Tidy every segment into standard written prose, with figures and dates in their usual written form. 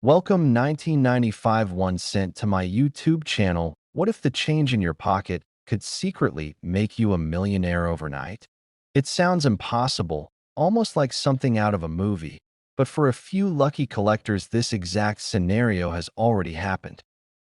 Welcome 1995 1 cent to my YouTube channel. What if the change in your pocket could secretly make you a millionaire overnight? It sounds impossible, almost like something out of a movie, but for a few lucky collectors, this exact scenario has already happened.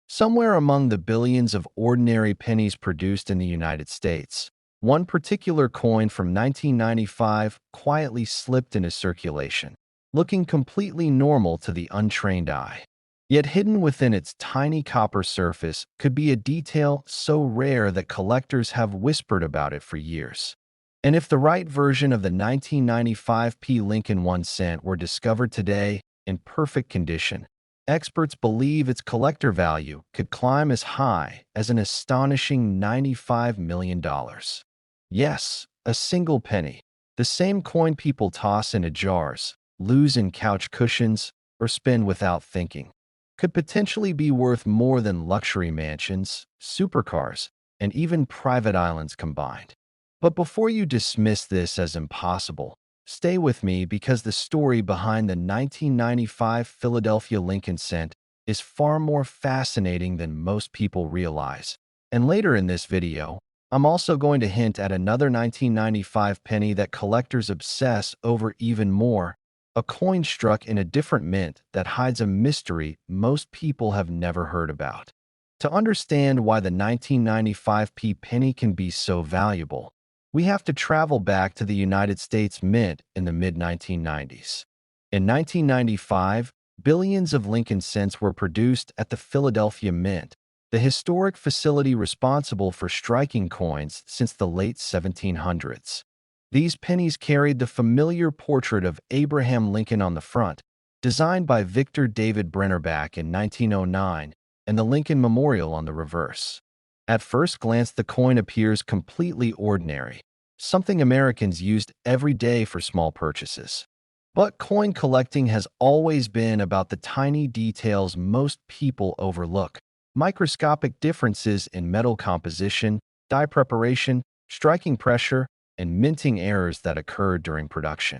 Somewhere among the billions of ordinary pennies produced in the United States, one particular coin from 1995 quietly slipped into circulation, looking completely normal to the untrained eye. Yet hidden within its tiny copper surface could be a detail so rare that collectors have whispered about it for years. And if the right version of the 1995 Lincoln 1 cent were discovered today in perfect condition, experts believe its collector value could climb as high as an astonishing $95 million. Yes, a single penny, the same coin people toss into jars, lose in couch cushions, or spend without thinking, could potentially be worth more than luxury mansions, supercars, and even private islands combined. But before you dismiss this as impossible, stay with me because the story behind the 1995 Philadelphia Lincoln cent is far more fascinating than most people realize. And later in this video, I'm also going to hint at another 1995 penny that collectors obsess over even more, a coin struck in a different mint that hides a mystery most people have never heard about. To understand why the 1995 penny can be so valuable, we have to travel back to the United States Mint in the mid-1990s. In 1995, billions of Lincoln cents were produced at the Philadelphia Mint, the historic facility responsible for striking coins since the late 1700s. These pennies carried the familiar portrait of Abraham Lincoln on the front, designed by Victor David Brennerbach in 1909, and the Lincoln Memorial on the reverse. At first glance, the coin appears completely ordinary, something Americans used every day for small purchases. But coin collecting has always been about the tiny details most people overlook: microscopic differences in metal composition, die preparation, striking pressure, and minting errors that occurred during production.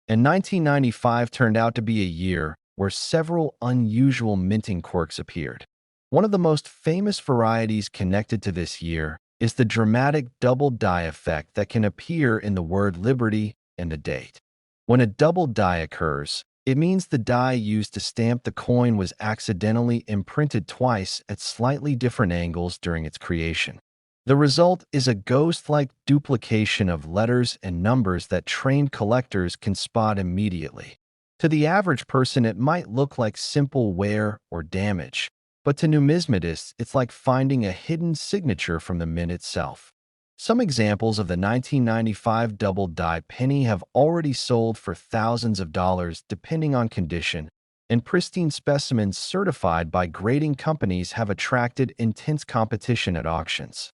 And 1995 turned out to be a year where several unusual minting quirks appeared. One of the most famous varieties connected to this year is the dramatic double die effect that can appear in the word liberty and the date. When a double die occurs, it means the die used to stamp the coin was accidentally imprinted twice at slightly different angles during its creation. The result is a ghost-like duplication of letters and numbers that trained collectors can spot immediately. To the average person, it might look like simple wear or damage, but to numismatists, it's like finding a hidden signature from the mint itself. Some examples of the 1995 double die penny have already sold for thousands of dollars depending on condition, and pristine specimens certified by grading companies have attracted intense competition at auctions.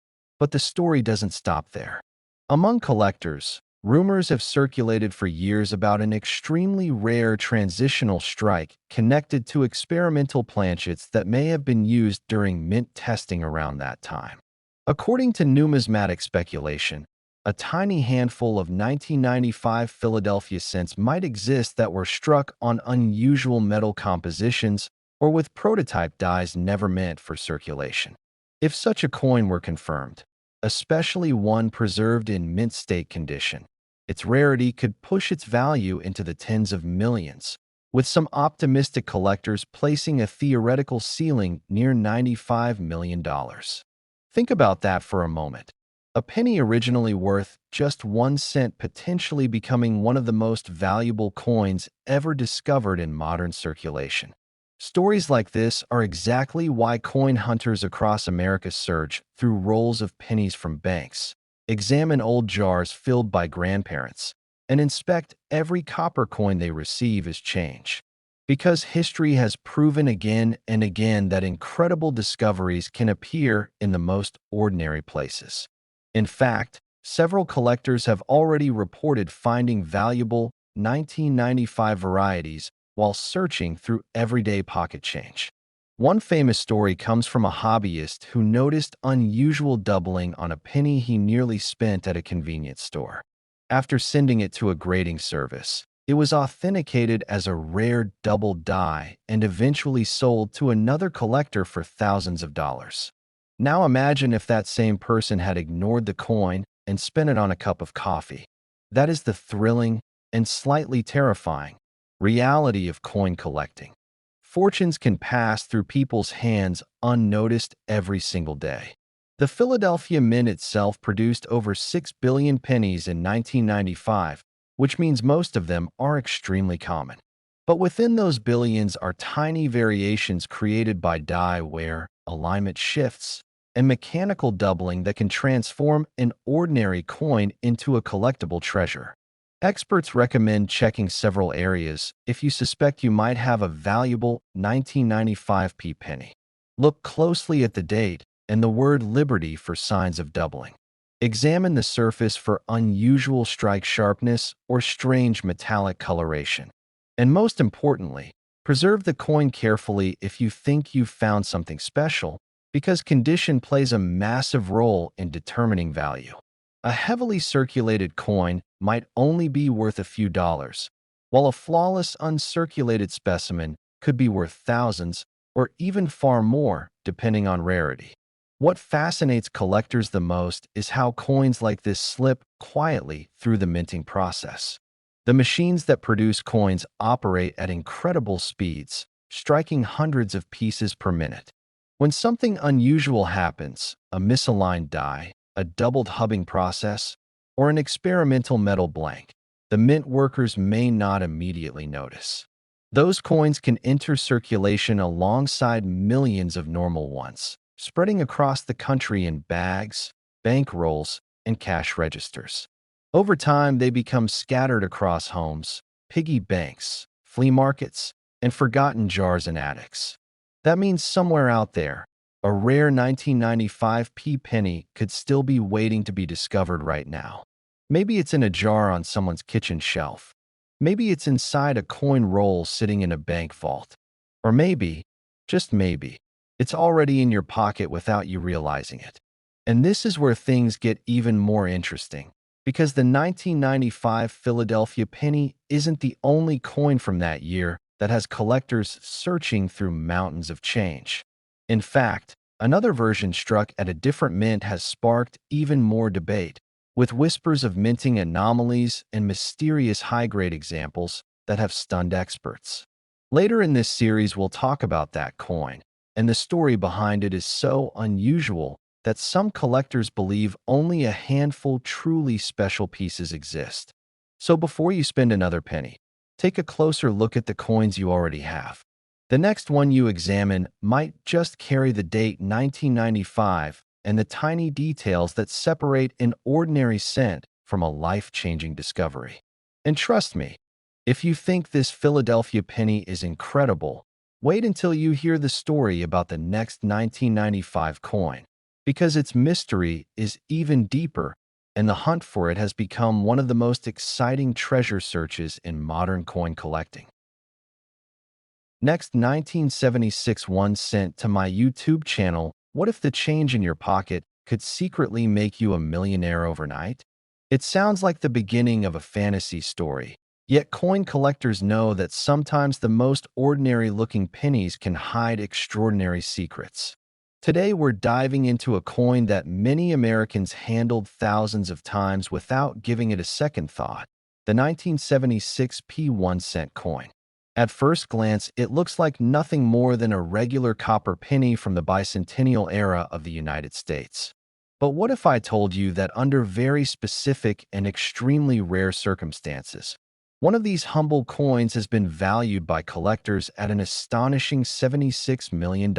But the story doesn't stop there. Among collectors, rumors have circulated for years about an extremely rare transitional strike connected to experimental planchets that may have been used during mint testing around that time. According to numismatic speculation, a tiny handful of 1995 Philadelphia cents might exist that were struck on unusual metal compositions or with prototype dies never meant for circulation. If such a coin were confirmed, especially one preserved in mint state condition, its rarity could push its value into the tens of millions, with some optimistic collectors placing a theoretical ceiling near $95 million. Think about that for a moment. A penny originally worth just 1 cent potentially becoming one of the most valuable coins ever discovered in modern circulation. Stories like this are exactly why coin hunters across America search through rolls of pennies from banks, examine old jars filled by grandparents, and inspect every copper coin they receive as change. Because history has proven again and again that incredible discoveries can appear in the most ordinary places. In fact, several collectors have already reported finding valuable 1995 varieties while searching through everyday pocket change. One famous story comes from a hobbyist who noticed unusual doubling on a penny he nearly spent at a convenience store. After sending it to a grading service, It was authenticated as a rare double die and eventually sold to another collector for thousands of dollars. Now imagine if that same person had ignored the coin and spent it on a cup of coffee. That is the thrilling and slightly terrifying reality of coin collecting. Fortunes can pass through people's hands unnoticed every single day. The Philadelphia Mint itself produced over 6 billion pennies in 1995, which means most of them are extremely common. But within those billions are tiny variations created by die wear, alignment shifts, and mechanical doubling that can transform an ordinary coin into a collectible treasure. Experts recommend checking several areas if you suspect you might have a valuable 1995p penny. Look closely at the date and the word Liberty for signs of doubling. Examine the surface for unusual strike sharpness or strange metallic coloration. And most importantly, preserve the coin carefully if you think you've found something special, because condition plays a massive role in determining value. A heavily circulated coin might only be worth a few dollars, while a flawless, uncirculated specimen could be worth thousands or even far more, depending on rarity. What fascinates collectors the most is how coins like this slip quietly through the minting process. The machines that produce coins operate at incredible speeds, striking hundreds of pieces per minute. When something unusual happens, a misaligned die, a doubled hubbing process, or an experimental metal blank, the mint workers may not immediately notice. Those coins can enter circulation alongside millions of normal ones, spreading across the country in bags, bank rolls, and cash registers. Over time, they become scattered across homes, piggy banks, flea markets, and forgotten jars and attics. That means somewhere out there, a rare 1995p penny could still be waiting to be discovered right now. Maybe it's in a jar on someone's kitchen shelf. Maybe it's inside a coin roll sitting in a bank vault. Or maybe, just maybe, it's already in your pocket without you realizing it. And this is where things get even more interesting, because the 1995 Philadelphia penny isn't the only coin from that year that has collectors searching through mountains of change. In fact, another version struck at a different mint has sparked even more debate, with whispers of minting anomalies and mysterious high-grade examples that have stunned experts. Later in this series, we'll talk about that coin, and the story behind it is so unusual that some collectors believe only a handful truly special pieces exist. So before you spend another penny, take a closer look at the coins you already have. The next one you examine might just carry the date 1995 and the tiny details that separate an ordinary cent from a life-changing discovery. And trust me, if you think this Philadelphia penny is incredible, wait until you hear the story about the next 1995 coin, because its mystery is even deeper, and the hunt for it has become one of the most exciting treasure searches in modern coin collecting. Next, 1976 1 cent to my YouTube channel. What if the change in your pocket could secretly make you a millionaire overnight? It sounds like the beginning of a fantasy story, yet coin collectors know that sometimes the most ordinary-looking pennies can hide extraordinary secrets. Today, we're diving into a coin that many Americans handled thousands of times without giving it a second thought, the 1976 1 cent coin. At first glance, it looks like nothing more than a regular copper penny from the bicentennial era of the United States. But what if I told you that under very specific and extremely rare circumstances, one of these humble coins has been valued by collectors at an astonishing $76 million?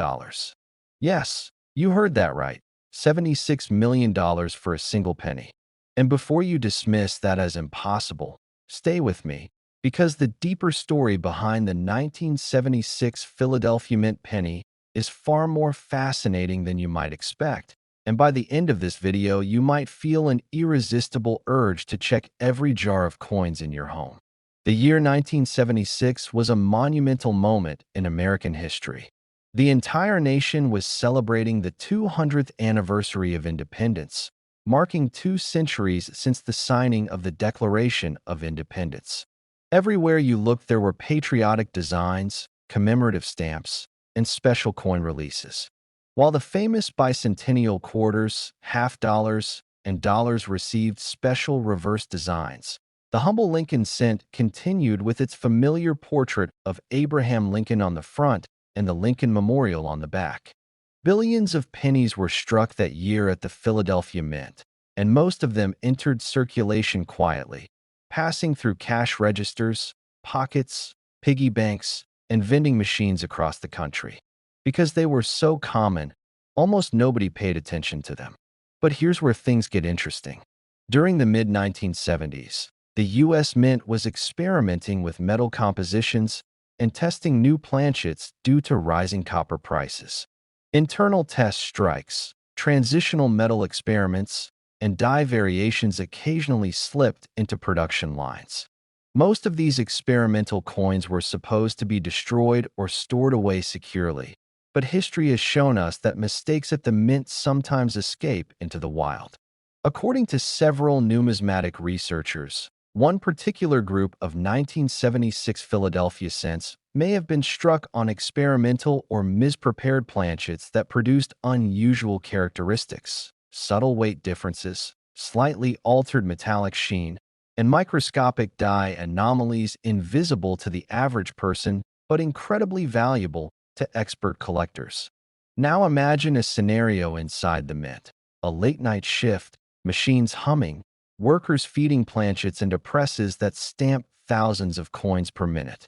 Yes, you heard that right, $76 million for a single penny. And before you dismiss that as impossible, stay with me, because the deeper story behind the 1976 Philadelphia Mint penny is far more fascinating than you might expect. And by the end of this video, you might feel an irresistible urge to check every jar of coins in your home. The year 1976 was a monumental moment in American history. The entire nation was celebrating the 200th anniversary of independence, marking 2 centuries since the signing of the Declaration of Independence. Everywhere you looked, there were patriotic designs, commemorative stamps, and special coin releases. While the famous bicentennial quarters, half dollars, and dollars received special reverse designs, the humble Lincoln cent continued with its familiar portrait of Abraham Lincoln on the front and the Lincoln Memorial on the back. Billions of pennies were struck that year at the Philadelphia Mint, and most of them entered circulation quietly, passing through cash registers, pockets, piggy banks, and vending machines across the country. Because they were so common, almost nobody paid attention to them. But here's where things get interesting. During the mid-1970s, the U.S. Mint was experimenting with metal compositions and testing new planchets due to rising copper prices. Internal test strikes, transitional metal experiments, and die variations occasionally slipped into production lines. Most of these experimental coins were supposed to be destroyed or stored away securely, but history has shown us that mistakes at the mint sometimes escape into the wild. According to several numismatic researchers, one particular group of 1976 Philadelphia cents may have been struck on experimental or misprepared planchets that produced unusual characteristics, subtle weight differences, slightly altered metallic sheen, and microscopic die anomalies invisible to the average person but incredibly valuable to expert collectors. Now imagine a scenario inside the mint: a late-night shift, machines humming, workers feeding planchets into presses that stamp thousands of coins per minute.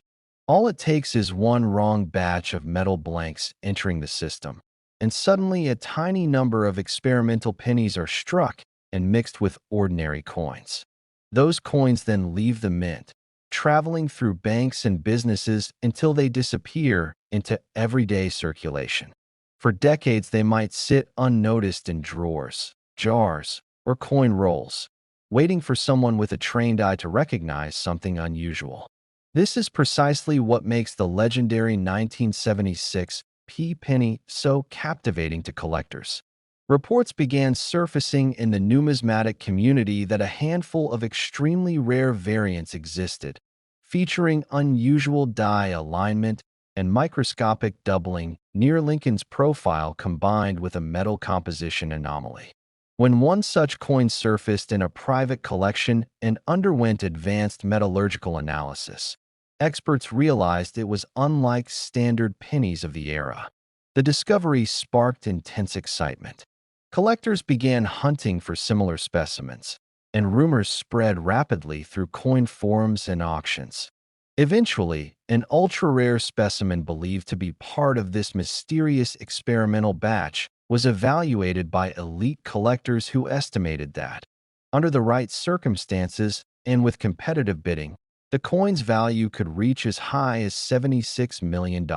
All it takes is one wrong batch of metal blanks entering the system, and suddenly a tiny number of experimental pennies are struck and mixed with ordinary coins. Those coins then leave the mint, traveling through banks and businesses until they disappear into everyday circulation. For decades, they might sit unnoticed in drawers, jars, or coin rolls, waiting for someone with a trained eye to recognize something unusual. This is precisely what makes the legendary 1976 P penny so captivating to collectors. Reports began surfacing in the numismatic community that a handful of extremely rare variants existed, featuring unusual die alignment and microscopic doubling near Lincoln's profile combined with a metal composition anomaly. When one such coin surfaced in a private collection and underwent advanced metallurgical analysis, experts realized it was unlike standard pennies of the era. The discovery sparked intense excitement. Collectors began hunting for similar specimens, and rumors spread rapidly through coin forums and auctions. Eventually, an ultra-rare specimen believed to be part of this mysterious experimental batch was evaluated by elite collectors who estimated that, under the right circumstances and with competitive bidding, the coin's value could reach as high as $76 million.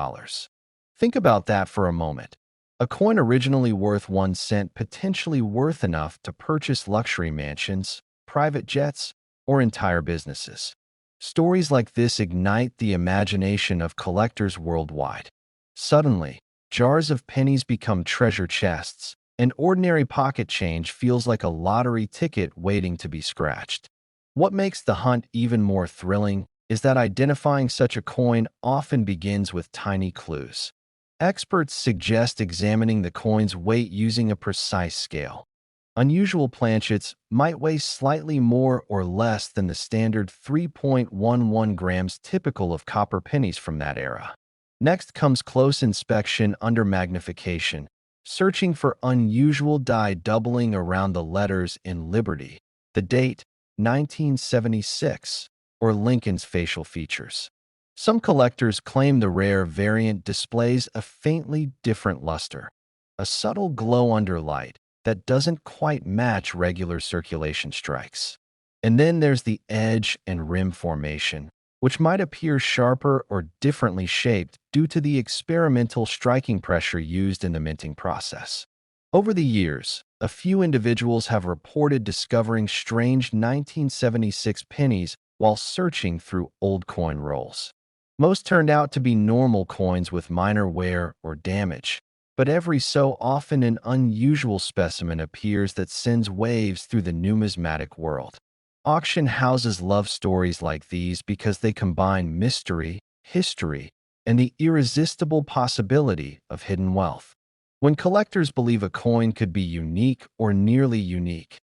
Think about that for a moment. A coin originally worth 1 cent potentially worth enough to purchase luxury mansions, private jets, or entire businesses. Stories like this ignite the imagination of collectors worldwide. Suddenly, jars of pennies become treasure chests, and ordinary pocket change feels like a lottery ticket waiting to be scratched. What makes the hunt even more thrilling is that identifying such a coin often begins with tiny clues. Experts suggest examining the coin's weight using a precise scale. Unusual planchets might weigh slightly more or less than the standard 3.11 grams typical of copper pennies from that era. Next comes close inspection under magnification, searching for unusual die doubling around the letters in Liberty, the date, 1976, or Lincoln's facial features. Some collectors claim the rare variant displays a faintly different luster, a subtle glow under light that doesn't quite match regular circulation strikes. And then there's the edge and rim formation, which might appear sharper or differently shaped due to the experimental striking pressure used in the minting process. Over the years, a few individuals have reported discovering strange 1976 pennies while searching through old coin rolls. Most turned out to be normal coins with minor wear or damage, but every so often an unusual specimen appears that sends waves through the numismatic world. Auction houses love stories like these because they combine mystery, history, and the irresistible possibility of hidden wealth. When collectors believe a coin could be unique or nearly unique,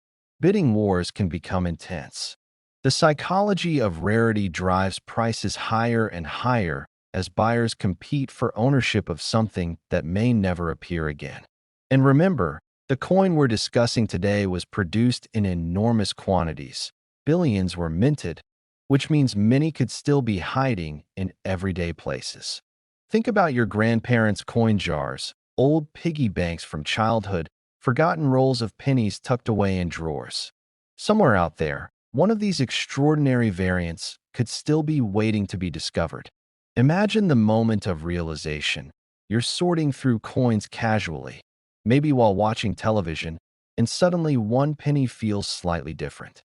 bidding wars can become intense. The psychology of rarity drives prices higher and higher as buyers compete for ownership of something that may never appear again. And remember, the coin we're discussing today was produced in enormous quantities. Billions were minted, which means many could still be hiding in everyday places. Think about your grandparents' coin jars, old piggy banks from childhood, forgotten rolls of pennies tucked away in drawers. Somewhere out there, one of these extraordinary variants could still be waiting to be discovered. Imagine the moment of realization. You're sorting through coins casually, maybe while watching television, and suddenly one penny feels slightly different.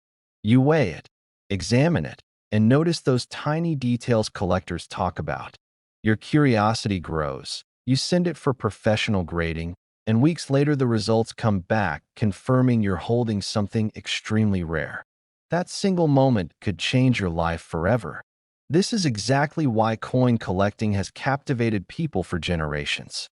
You weigh it, examine it, and notice those tiny details collectors talk about. Your curiosity grows. You send it for professional grading, and weeks later the results come back confirming you're holding something extremely rare. That single moment could change your life forever. This is exactly why coin collecting has captivated people for generations.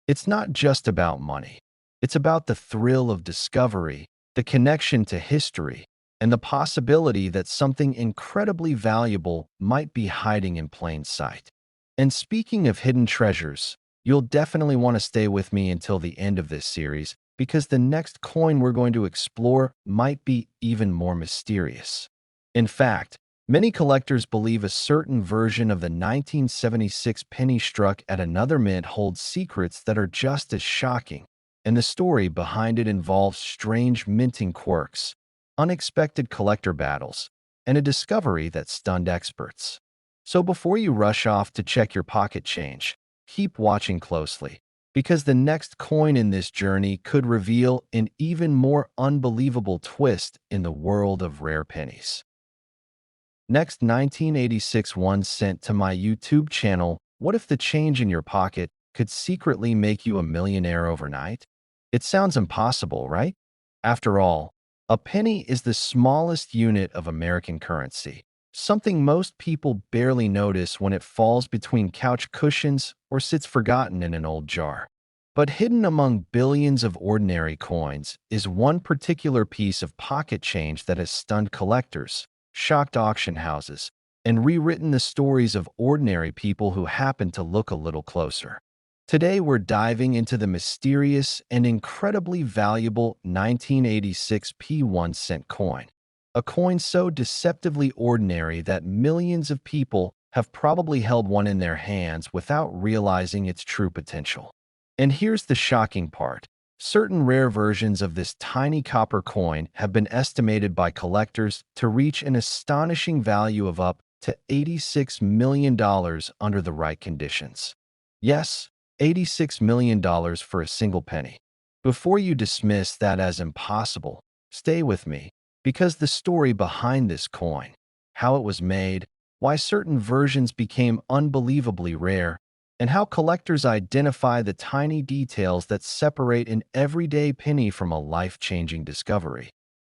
It's not just about money. It's about the thrill of discovery, the connection to history, and the possibility that something incredibly valuable might be hiding in plain sight. And speaking of hidden treasures, you'll definitely want to stay with me until the end of this series because the next coin we're going to explore might be even more mysterious. In fact, many collectors believe a certain version of the 1976 penny struck at another mint holds secrets that are just as shocking, and the story behind it involves strange minting quirks, unexpected collector battles, and a discovery that stunned experts. So before you rush off to check your pocket change, keep watching closely, because the next coin in this journey could reveal an even more unbelievable twist in the world of rare pennies. Next, 1986 one sent to my YouTube channel, what if the change in your pocket could secretly make you a millionaire overnight? It sounds impossible, right? After all, a penny is the smallest unit of American currency, something most people barely notice when it falls between couch cushions or sits forgotten in an old jar. But hidden among billions of ordinary coins is one particular piece of pocket change that has stunned collectors, shocked auction houses, and rewritten the stories of ordinary people who happen to look a little closer. Today, we're diving into the mysterious and incredibly valuable 1986 P1 cent coin, a coin so deceptively ordinary that millions of people have probably held one in their hands without realizing its true potential. And here's the shocking part. Certain rare versions of this tiny copper coin have been estimated by collectors to reach an astonishing value of up to $86 million under the right conditions. Yes, $86 million for a single penny. Before you dismiss that as impossible, stay with me, because the story behind this coin, how it was made, why certain versions became unbelievably rare, and how collectors identify the tiny details that separate an everyday penny from a life-changing discovery,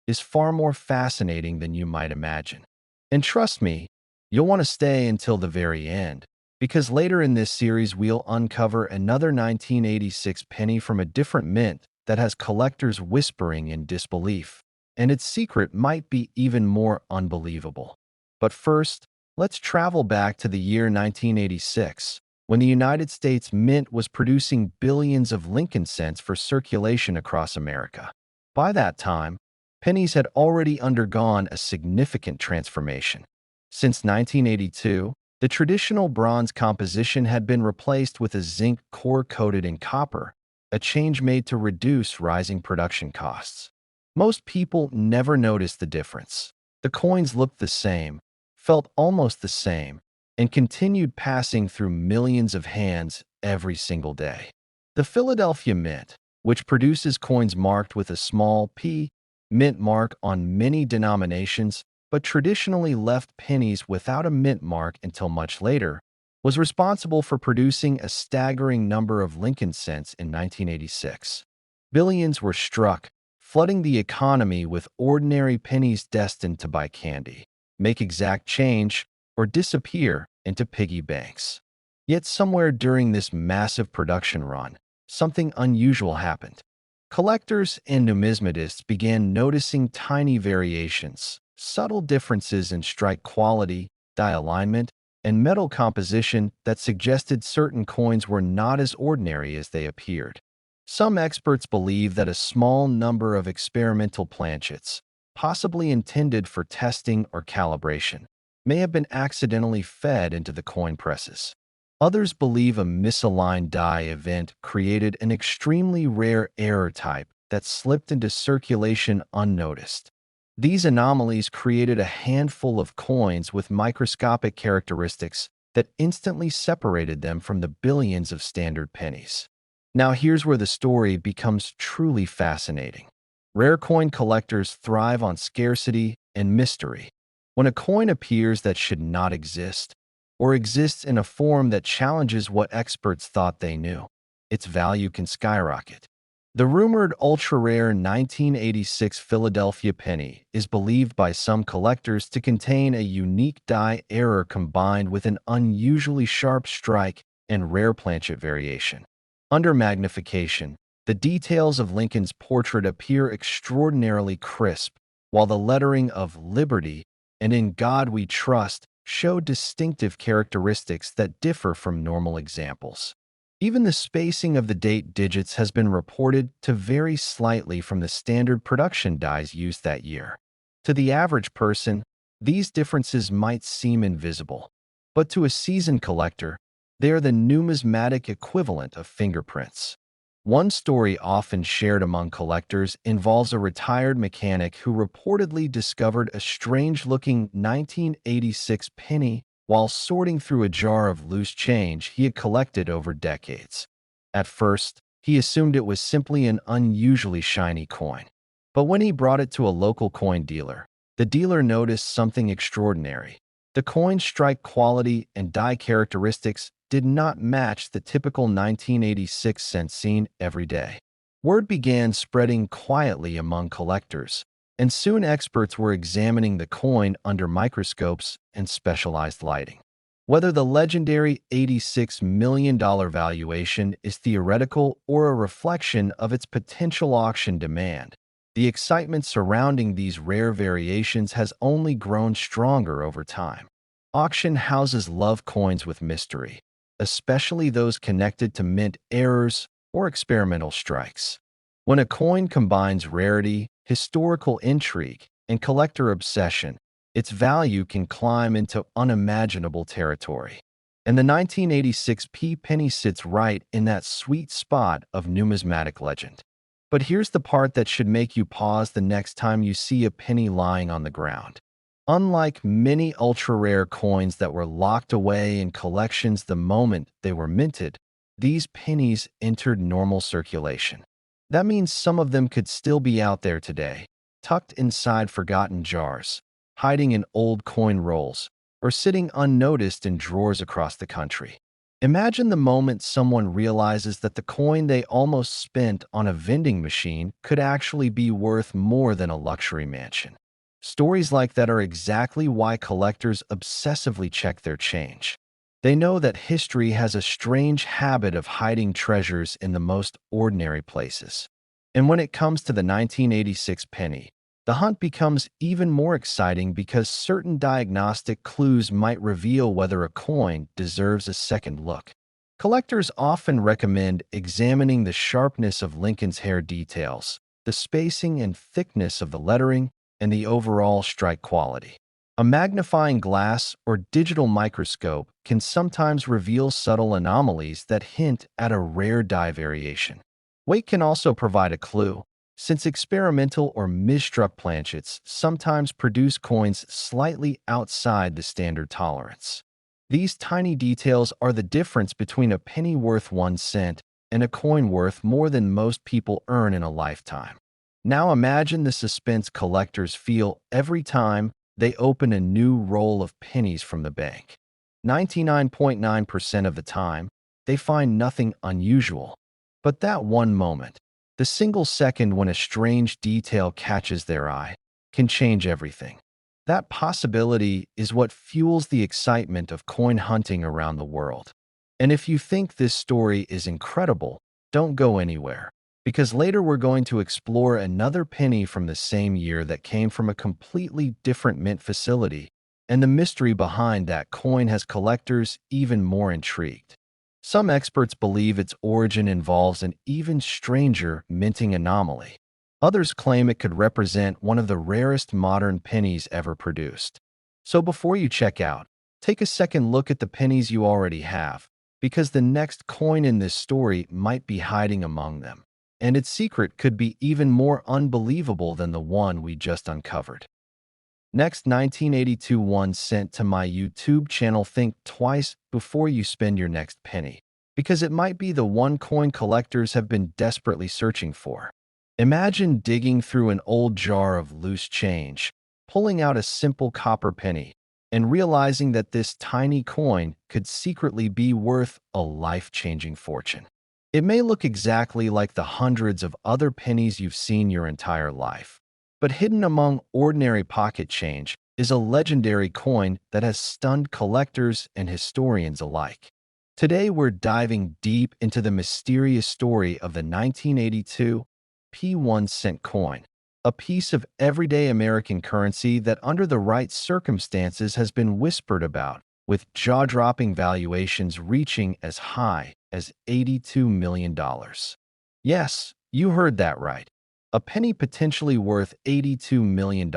is far more fascinating than you might imagine. And trust me, you'll want to stay until the very end, because later in this series we'll uncover another 1986 penny from a different mint that has collectors whispering in disbelief, and its secret might be even more unbelievable. But first, let's travel back to the year 1986, when the United States Mint was producing billions of Lincoln cents for circulation across America. By that time, pennies had already undergone a significant transformation. Since 1982, the traditional bronze composition had been replaced with a zinc core coated in copper, a change made to reduce rising production costs. Most people never noticed the difference. The coins looked the same, felt almost the same, and continued passing through millions of hands every single day. The Philadelphia Mint, which produces coins marked with a small p mint mark on many denominations, but traditionally left pennies without a mint mark until much later, was responsible for producing a staggering number of Lincoln cents in 1986. Billions were struck, flooding the economy with ordinary pennies destined to buy candy, make exact change, or disappear into piggy banks. Yet somewhere during this massive production run, something unusual happened. Collectors and numismatists began noticing tiny variations, subtle differences in strike quality, die alignment, and metal composition that suggested certain coins were not as ordinary as they appeared. Some experts believe that a small number of experimental planchets, possibly intended for testing or calibration, may have been accidentally fed into the coin presses. Others believe a misaligned die event created an extremely rare error type that slipped into circulation unnoticed. These anomalies created a handful of coins with microscopic characteristics that instantly separated them from the billions of standard pennies. Now here's where the story becomes truly fascinating. Rare coin collectors thrive on scarcity and mystery. When a coin appears that should not exist, or exists in a form that challenges what experts thought they knew, its value can skyrocket. The rumored ultra-rare 1986 Philadelphia penny is believed by some collectors to contain a unique die error combined with an unusually sharp strike and rare planchet variation. Under magnification, the details of Lincoln's portrait appear extraordinarily crisp, while the lettering of Liberty and In God We Trust show distinctive characteristics that differ from normal examples. Even the spacing of the date digits has been reported to vary slightly from the standard production dies used that year. To the average person, these differences might seem invisible, but to a seasoned collector, they are the numismatic equivalent of fingerprints. One story often shared among collectors involves a retired mechanic who reportedly discovered a strange-looking 1986 penny while sorting through a jar of loose change he had collected over decades. At first, he assumed it was simply an unusually shiny coin. But when he brought it to a local coin dealer, the dealer noticed something extraordinary. The coin's strike quality and die characteristics did not match the typical 1986 cent seen every day. Word began spreading quietly among collectors, and soon experts were examining the coin under microscopes and specialized lighting. Whether the legendary $86 million valuation is theoretical or a reflection of its potential auction demand, the excitement surrounding these rare variations has only grown stronger over time. Auction houses love coins with mystery, especially those connected to mint errors or experimental strikes. When a coin combines rarity, historical intrigue, and collector obsession, its value can climb into unimaginable territory. And the 1986 P penny sits right in that sweet spot of numismatic legend. But here's the part that should make you pause the next time you see a penny lying on the ground. Unlike many ultra-rare coins that were locked away in collections the moment they were minted, these pennies entered normal circulation. That means some of them could still be out there today, tucked inside forgotten jars, hiding in old coin rolls, or sitting unnoticed in drawers across the country. Imagine the moment someone realizes that the coin they almost spent on a vending machine could actually be worth more than a luxury mansion. Stories like that are exactly why collectors obsessively check their change. They know that history has a strange habit of hiding treasures in the most ordinary places. And when it comes to the 1986 penny, the hunt becomes even more exciting because certain diagnostic clues might reveal whether a coin deserves a second look. Collectors often recommend examining the sharpness of Lincoln's hair details, the spacing and thickness of the lettering, and the overall strike quality. A magnifying glass or digital microscope can sometimes reveal subtle anomalies that hint at a rare die variation. Weight can also provide a clue, since experimental or misstruck planchets sometimes produce coins slightly outside the standard tolerance. These tiny details are the difference between a penny worth 1 cent and a coin worth more than most people earn in a lifetime. Now imagine the suspense collectors feel every time they open a new roll of pennies from the bank. 99.9% of the time, they find nothing unusual. But that one moment, The single second when a strange detail catches their eye can change everything. That possibility is what fuels the excitement of coin hunting around the world. And if you think this story is incredible, don't go anywhere, because later we're going to explore another penny from the same year that came from a completely different mint facility, and the mystery behind that coin has collectors even more intrigued. Some experts believe its origin involves an even stranger minting anomaly. Others claim it could represent one of the rarest modern pennies ever produced. So before you check out, take a second look at the pennies you already have, because the next coin in this story might be hiding among them, and its secret could be even more unbelievable than the one we just uncovered. Next, 1982 1 cent to my YouTube channel. Think twice before you spend your next penny, because it might be the one coin collectors have been desperately searching for. Imagine digging through an old jar of loose change, pulling out a simple copper penny, and realizing that this tiny coin could secretly be worth a life-changing fortune. It may look exactly like the hundreds of other pennies you've seen your entire life, but hidden among ordinary pocket change is a legendary coin that has stunned collectors and historians alike. Today we're diving deep into the mysterious story of the 1982 P1 cent coin, a piece of everyday American currency that under the right circumstances has been whispered about, with jaw-dropping valuations reaching as high as $82 million. Yes, you heard that right. A penny potentially worth $82 million.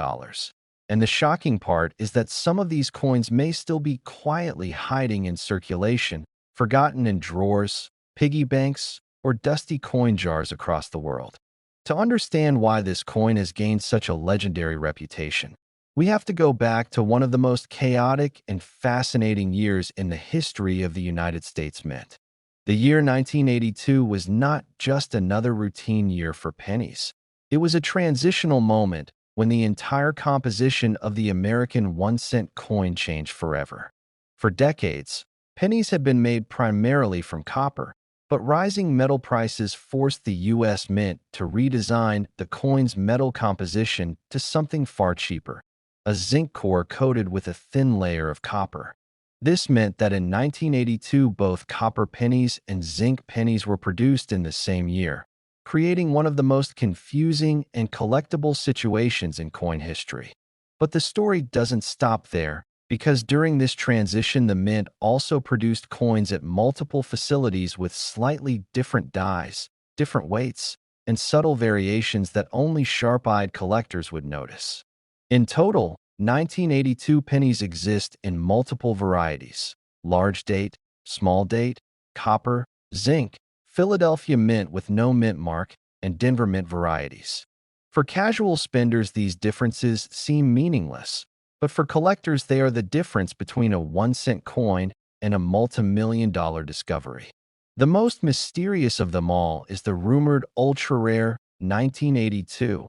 And the shocking part is that some of these coins may still be quietly hiding in circulation, forgotten in drawers, piggy banks, or dusty coin jars across the world. To understand why this coin has gained such a legendary reputation, we have to go back to one of the most chaotic and fascinating years in the history of the United States Mint. The year 1982 was not just another routine year for pennies. It was a transitional moment when the entire composition of the American 1 cent coin changed forever. For decades, pennies had been made primarily from copper, but rising metal prices forced the U.S. Mint to redesign the coin's metal composition to something far cheaper, a zinc core coated with a thin layer of copper. This meant that in 1982 both copper pennies and zinc pennies were produced in the same year, creating one of the most confusing and collectible situations in coin history. But the story doesn't stop there, because during this transition the Mint also produced coins at multiple facilities with slightly different dies, different weights, and subtle variations that only sharp-eyed collectors would notice. In total, 1982 pennies exist in multiple varieties: large date, small date, copper, zinc, Philadelphia Mint with no mint mark, and Denver Mint varieties. For casual spenders, these differences seem meaningless, but for collectors, they are the difference between a 1 cent coin and a multi-million-dollar discovery. The most mysterious of them all is the rumored ultra-rare 1982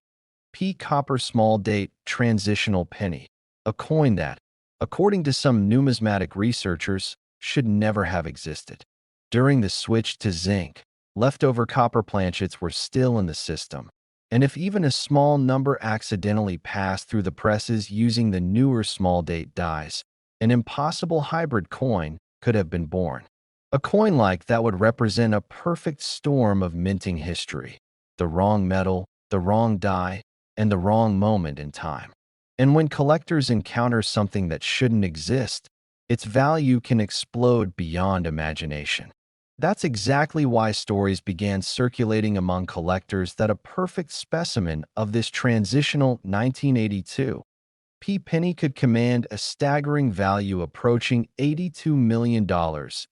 P copper small date transitional penny, a coin that, according to some numismatic researchers, should never have existed. During the switch to zinc, leftover copper planchets were still in the system, and if even a small number accidentally passed through the presses using the newer small date dies, an impossible hybrid coin could have been born. A coin like that would represent a perfect storm of minting history: the wrong metal, the wrong die, and the wrong moment in time. And when collectors encounter something that shouldn't exist, its value can explode beyond imagination. That's exactly why stories began circulating among collectors that a perfect specimen of this transitional 1982 P penny could command a staggering value approaching $82 million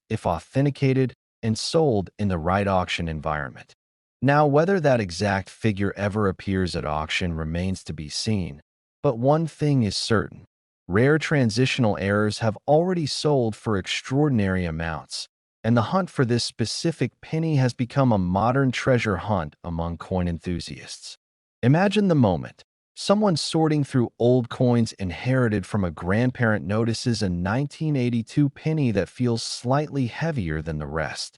if authenticated and sold in the right auction environment. Now, whether that exact figure ever appears at auction remains to be seen, but one thing is certain: rare transitional errors have already sold for extraordinary amounts, and the hunt for this specific penny has become a modern treasure hunt among coin enthusiasts. Imagine the moment: someone sorting through old coins inherited from a grandparent notices a 1982 penny that feels slightly heavier than the rest.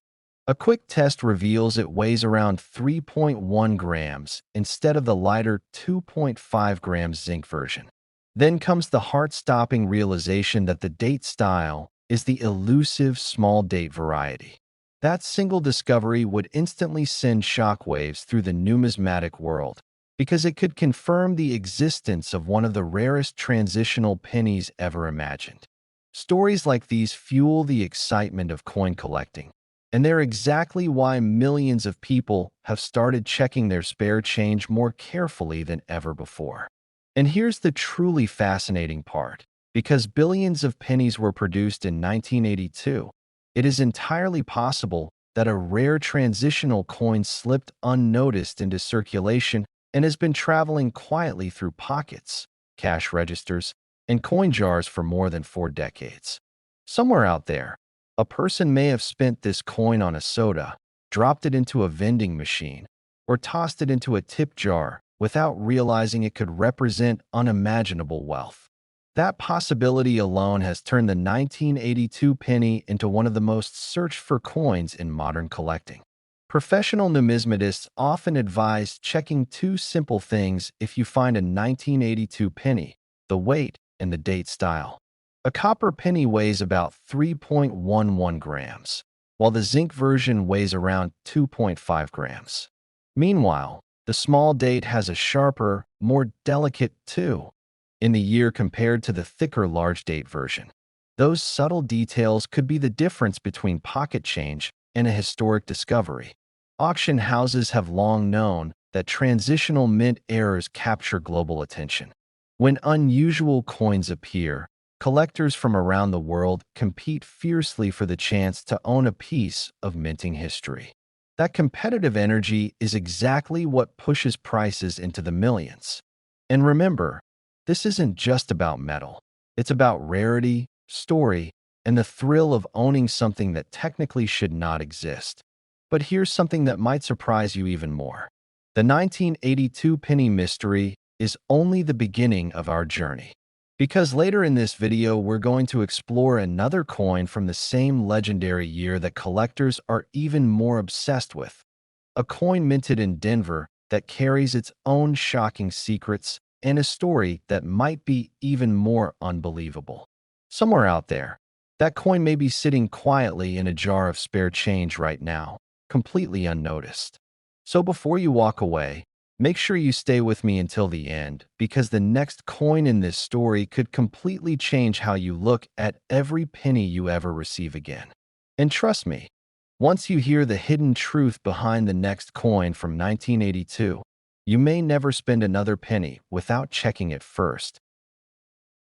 A quick test reveals it weighs around 3.1 grams instead of the lighter 2.5 grams zinc version. Then comes the heart-stopping realization that the date style is the elusive small date variety. That single discovery would instantly send shockwaves through the numismatic world because it could confirm the existence of one of the rarest transitional pennies ever imagined. Stories like these fuel the excitement of coin collecting, and they're exactly why millions of people have started checking their spare change more carefully than ever before. And here's the truly fascinating part. Because billions of pennies were produced in 1982, it is entirely possible that a rare transitional coin slipped unnoticed into circulation and has been traveling quietly through pockets, cash registers, and coin jars for more than 4 decades. Somewhere out there, a person may have spent this coin on a soda, dropped it into a vending machine, or tossed it into a tip jar without realizing it could represent unimaginable wealth. That possibility alone has turned the 1982 penny into one of the most searched for coins in modern collecting. Professional numismatists often advise checking two simple things if you find a 1982 penny: the weight and the date style. A copper penny weighs about 3.11 grams, while the zinc version weighs around 2.5 grams. Meanwhile, the small date has a sharper, more delicate 2 in the year compared to the thicker large date version. Those subtle details could be the difference between pocket change and a historic discovery. Auction houses have long known that transitional mint errors capture global attention. When unusual coins appear, collectors from around the world compete fiercely for the chance to own a piece of minting history. That competitive energy is exactly what pushes prices into the millions. And remember, this isn't just about metal. It's about rarity, story, and the thrill of owning something that technically should not exist. But here's something that might surprise you even more. The 1982 penny mystery is only the beginning of our journey. Because later in this video, we're going to explore another coin from the same legendary year that collectors are even more obsessed with. A coin minted in Denver that carries its own shocking secrets and a story that might be even more unbelievable. Somewhere out there, that coin may be sitting quietly in a jar of spare change right now, completely unnoticed. So before you walk away, make sure you stay with me until the end, because the next coin in this story could completely change how you look at every penny you ever receive again. And trust me, once you hear the hidden truth behind the next coin from 1982, you may never spend another penny without checking it first.